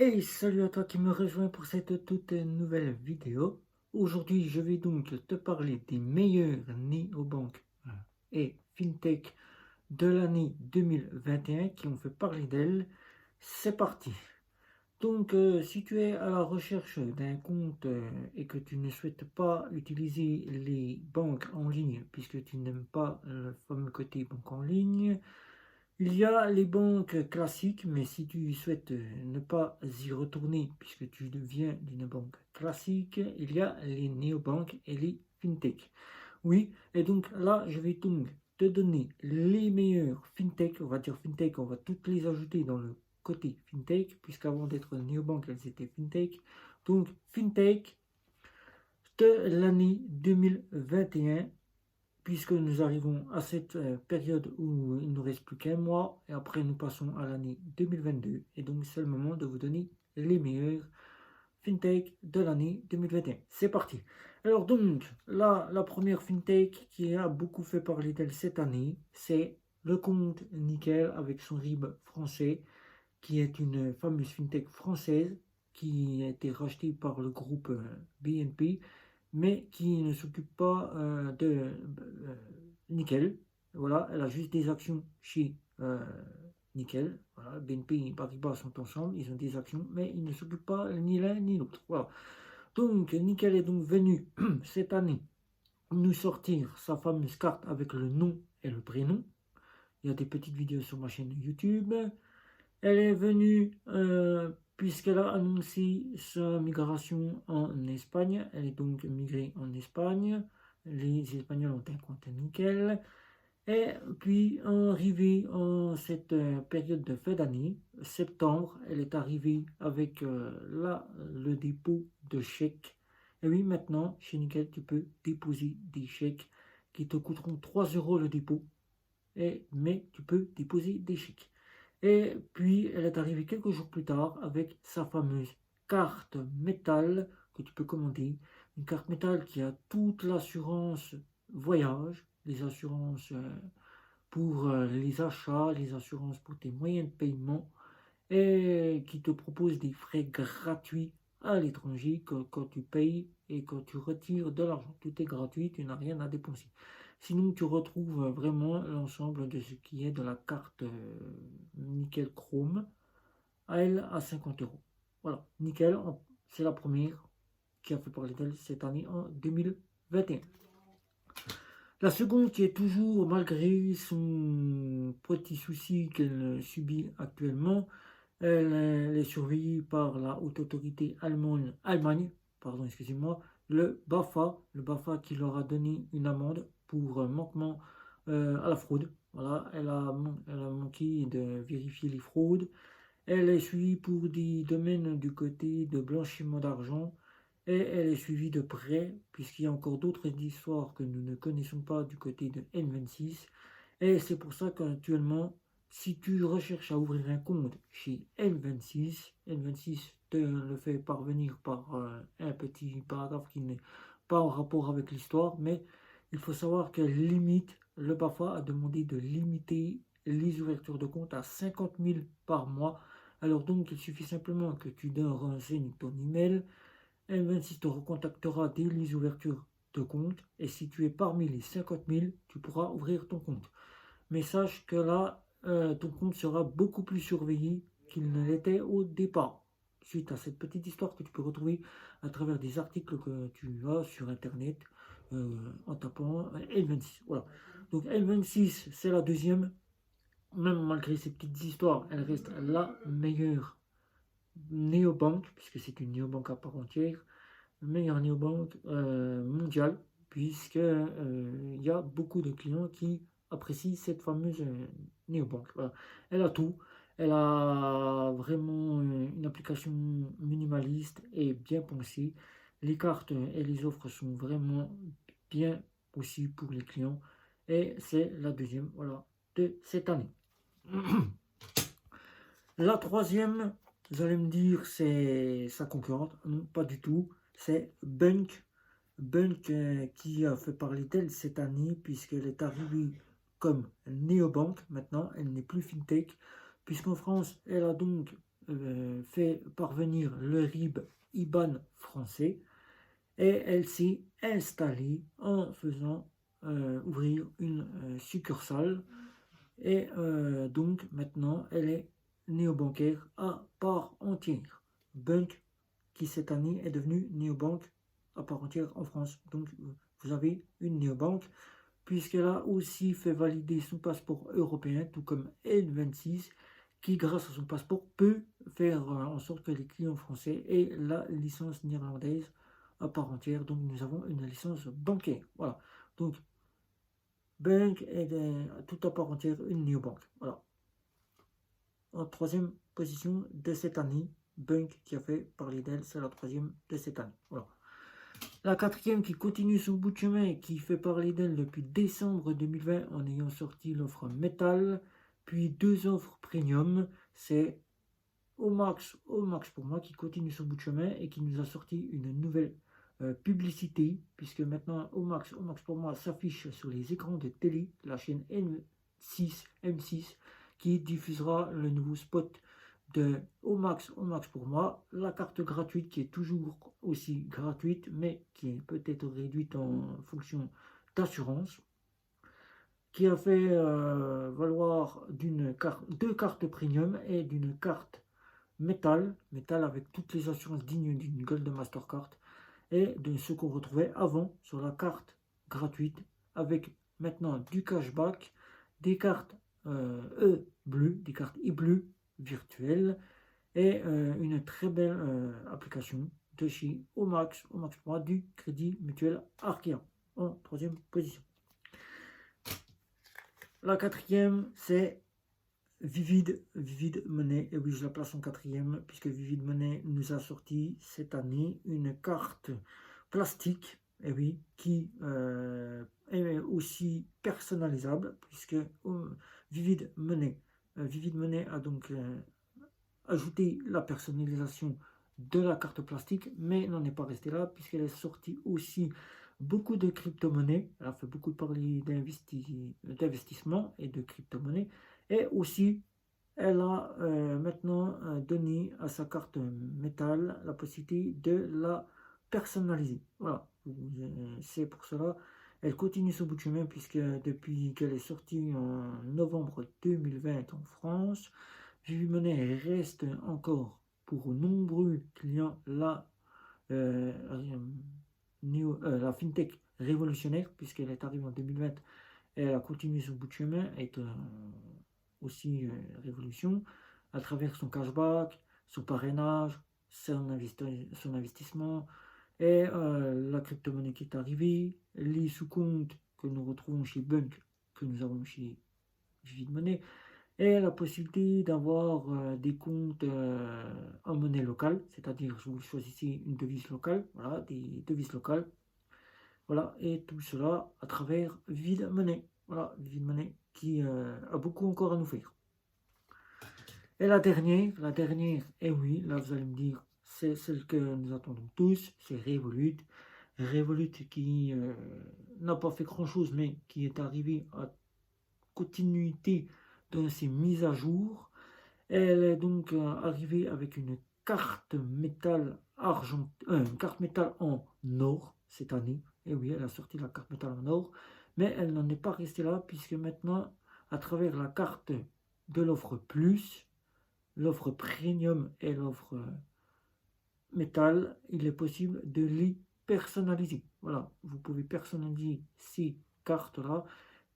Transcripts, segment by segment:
Et salut à toi qui me rejoins pour cette toute nouvelle vidéo. Aujourd'hui, je vais donc te parler des meilleurs néobanques et fintech de l'année 2021 qui ont fait parler d'elles. C'est parti. Donc, si tu es à la recherche d'un compte et que tu ne souhaites pas utiliser les banques en ligne puisque tu n'aimes pas le fameux côté banque en ligne, il y a les banques classiques, mais si tu souhaites ne pas y retourner puisque tu viens d'une banque classique, il y a les néobanques et les fintech. Oui, et donc là, je vais donc te donner les meilleurs fintech, on va dire fintech, on va toutes les ajouter dans le côté fintech, puisqu'avant d'être néobanque, elles étaient fintech. Donc, fintech de l'année 2021 puisque nous arrivons à cette période où il ne nous reste plus qu'un mois, et après nous passons à l'année 2022, et donc c'est le moment de vous donner les meilleurs fintech de l'année 2021. C'est parti. Alors donc, là, la première fintech qui a beaucoup fait parler d'elle cette année, c'est le compte Nickel avec son RIB français, qui est une fameuse fintech française qui a été rachetée par le groupe BNP, mais qui ne s'occupe pas de Nickel. Voilà, elle a juste des actions chez Nickel. Voilà, BNP et Paribas sont ensemble, ils ont des actions, mais ils ne s'occupent pas ni l'un ni l'autre. Voilà. Donc, Nickel est donc venu cette année nous sortir sa fameuse carte avec le nom et le prénom. Il y a des petites vidéos sur ma chaîne YouTube. Elle est venue puisqu'elle a annoncé sa migration en Espagne. Elle est donc migrée en Espagne. Les Espagnols ont un compte nickel. Et puis, arrivée en cette période de fin d'année, septembre, elle est arrivée avec le dépôt de chèques. Et oui, maintenant, chez Nickel, tu peux déposer des chèques qui te coûteront 3 euros le dépôt. Mais tu peux déposer des chèques. Et puis, elle est arrivée quelques jours plus tard avec sa fameuse carte métal que tu peux commander. Une carte métal qui a toute l'assurance voyage, les assurances pour les achats, les assurances pour tes moyens de paiement et qui te propose des frais gratuits à l'étranger quand tu payes et quand tu retires de l'argent. Tout est gratuit, tu n'as rien à dépenser. Sinon, tu retrouves vraiment l'ensemble de ce qui est de la carte Nickel Chrome à elle à 50 euros. Voilà, Nickel, c'est la première qui a fait parler d'elle cette année en 2021. La seconde qui est toujours, malgré son petit souci qu'elle subit actuellement, elle est surveillée par la haute autorité Allemagne, pardon, excusez-moi, le BAFA qui leur a donné une amende pour manquement à la fraude. Voilà, elle a manqué de vérifier les fraudes. Elle est suivie pour des domaines du côté de blanchiment d'argent et elle est suivie de près puisqu'il y a encore d'autres histoires que nous ne connaissons pas du côté de N26. Et c'est pour ça qu'actuellement, si tu recherches à ouvrir un compte chez N26 te le fait parvenir par un petit paragraphe qui n'est pas en rapport avec l'histoire, mais il faut savoir que le BAFA a demandé de limiter les ouvertures de compte à 50 000 par mois. Alors donc, il suffit simplement que tu renseignes ton email. N26 te recontactera dès les ouvertures de compte. Et si tu es parmi les 50 000, tu pourras ouvrir ton compte. Mais sache que là, ton compte sera beaucoup plus surveillé qu'il ne l'était au départ. Suite à cette petite histoire que tu peux retrouver à travers des articles que tu as sur Internet en tapant L26. Voilà. Donc L26, c'est la deuxième. Même malgré ces petites histoires, elle reste la meilleure néobanque, puisque c'est une néobanque à part entière, meilleure néobanque mondiale, puisque il y a beaucoup de clients qui apprécient cette fameuse néobanque. Voilà. Elle a tout. Elle a vraiment une application minimaliste et bien pensée. Les cartes et les offres sont vraiment bien aussi pour les clients. Et c'est la deuxième, voilà, de cette année. La troisième, vous allez me dire, c'est sa concurrente. Non, pas du tout. C'est Bunk. Bunk qui a fait parler d'elle cette année puisqu'elle est arrivée comme néobanque maintenant. Elle n'est plus fintech puisqu'en France, elle a donc fait parvenir le RIB IBAN français et elle s'est installée en faisant ouvrir une succursale et donc maintenant elle est néobancaire à part entière. Bunk qui cette année est devenu néobanque à part entière en France. Donc vous avez une néobanque puisqu'elle a aussi fait valider son passeport européen, tout comme N26, qui grâce à son passeport peut faire en sorte que les clients français aient la licence néerlandaise à part entière. Donc nous avons une licence bancaire. Voilà. Donc Bank est tout à part entière une néobanque. Voilà. En troisième position de cette année, Bank qui a fait parler d'elle, c'est la troisième de cette année. Voilà. La quatrième qui continue son bout de chemin et qui fait parler d'elle depuis décembre 2020 en ayant sorti l'offre Metal, puis deux offres Premium, c'est Omax pour moi qui continue son bout de chemin et qui nous a sorti une nouvelle publicité, puisque maintenant Omax pour moi s'affiche sur les écrans de télé, la chaîne M6 qui diffusera le nouveau spot de Omax pour moi, la carte gratuite qui est toujours aussi gratuite mais qui est peut-être réduite en fonction d'assurance, qui a fait valoir deux cartes premium et d'une carte métal avec toutes les assurances dignes d'une Gold Mastercard et de ce qu'on retrouvait avant sur la carte gratuite avec maintenant du cashback, des cartes des cartes e-bleu virtuelles et une très belle application de chez Omax pour moi du Crédit Mutuel Arkea en troisième position. La quatrième c'est Vivid Money, et oui je la place en quatrième puisque Vivid Money nous a sorti cette année une carte plastique, et oui, qui est aussi personnalisable puisque Vivid Money a donc ajouté la personnalisation de la carte plastique, mais n'en est pas resté là puisqu'elle est sortie aussi beaucoup de crypto-monnaies. Elle a fait beaucoup parler d'investissement et de crypto-monnaies. Et aussi, elle a maintenant donné à sa carte métal la possibilité de la personnaliser. Voilà, c'est pour cela. Elle continue son bout de chemin puisque depuis qu'elle est sortie en novembre 2020 en France, Vivid Money reste encore pour nombreux clients la fintech révolutionnaire puisqu'elle est arrivée en 2020 et elle a continué son bout de chemin avec aussi révolution à travers son cashback, son parrainage, son investissement et la crypto-monnaie qui est arrivée, les sous-comptes que nous retrouvons chez Bunk, que nous avons chez Vivid Money, et la possibilité d'avoir des comptes en monnaie locale, c'est-à-dire vous choisissez une devise locale, voilà, des devises locales, voilà, et tout cela à travers Vivid Money, voilà, Vivid Money qui a beaucoup encore à nous faire. Et la dernière, et oui, là vous allez me dire, c'est celle que nous attendons tous, c'est Revolut. Revolut qui n'a pas fait grand-chose, mais qui est arrivé à continuité dans ses mises à jour. Elle est donc arrivée avec une carte métal une carte métal en or cette année. Et oui, elle a sorti la carte métal en or, mais elle n'en est pas restée là, puisque maintenant, à travers la carte de l'offre plus, l'offre premium et l'offre métal, il est possible de les personnaliser. Voilà, vous pouvez personnaliser ces cartes-là.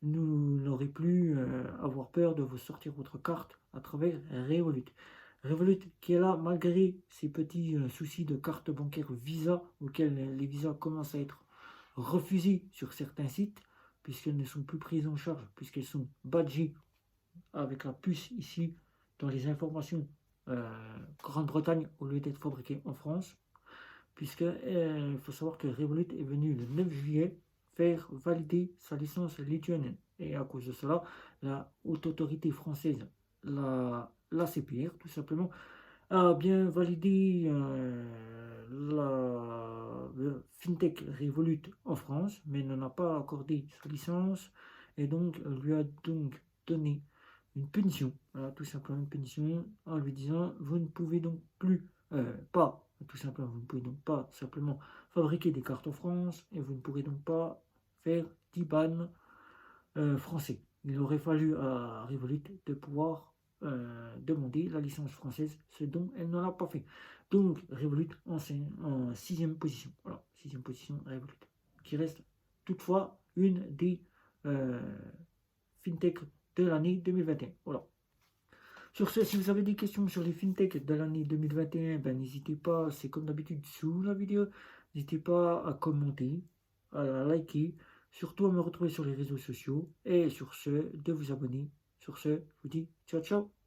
Vous n'aurez plus avoir peur de vous sortir votre carte à travers Revolut. Revolut qui est là malgré ces petits soucis de carte bancaire Visa, auxquels les visas commencent à être refusés sur certains sites, puisqu'elles ne sont plus prises en charge, puisqu'elles sont badgées avec la puce ici dans les informations Grande-Bretagne au lieu d'être fabriquées en France, puisque il faut savoir que Revolut est venu le 9 juillet faire valider sa licence lituanienne. Et à cause de cela, la haute autorité française, la CPR tout simplement, a bien validé la FinTech Revolut en France, mais n'en a pas accordé sa licence, et donc lui a donc donné une punition. Voilà, tout simplement une punition en lui disant vous ne pouvez donc plus pas, tout simplement, vous ne pouvez donc pas simplement fabriquer des cartes en France et vous ne pourrez donc pas faire d'IBAN français. Il aurait fallu à Revolut de pouvoir demander la licence française, ce dont elle n'en a pas fait. Donc Revolut en 6e position. Voilà, 6e position Revolut, qui reste toutefois une des fintech de l'année 2021. Voilà. Sur ce, si vous avez des questions sur les fintech de l'année 2021, ben, n'hésitez pas, c'est comme d'habitude sous la vidéo, n'hésitez pas à commenter, à liker, surtout à me retrouver sur les réseaux sociaux et sur ce, de vous abonner. Sur ce, je vous dis ciao ciao.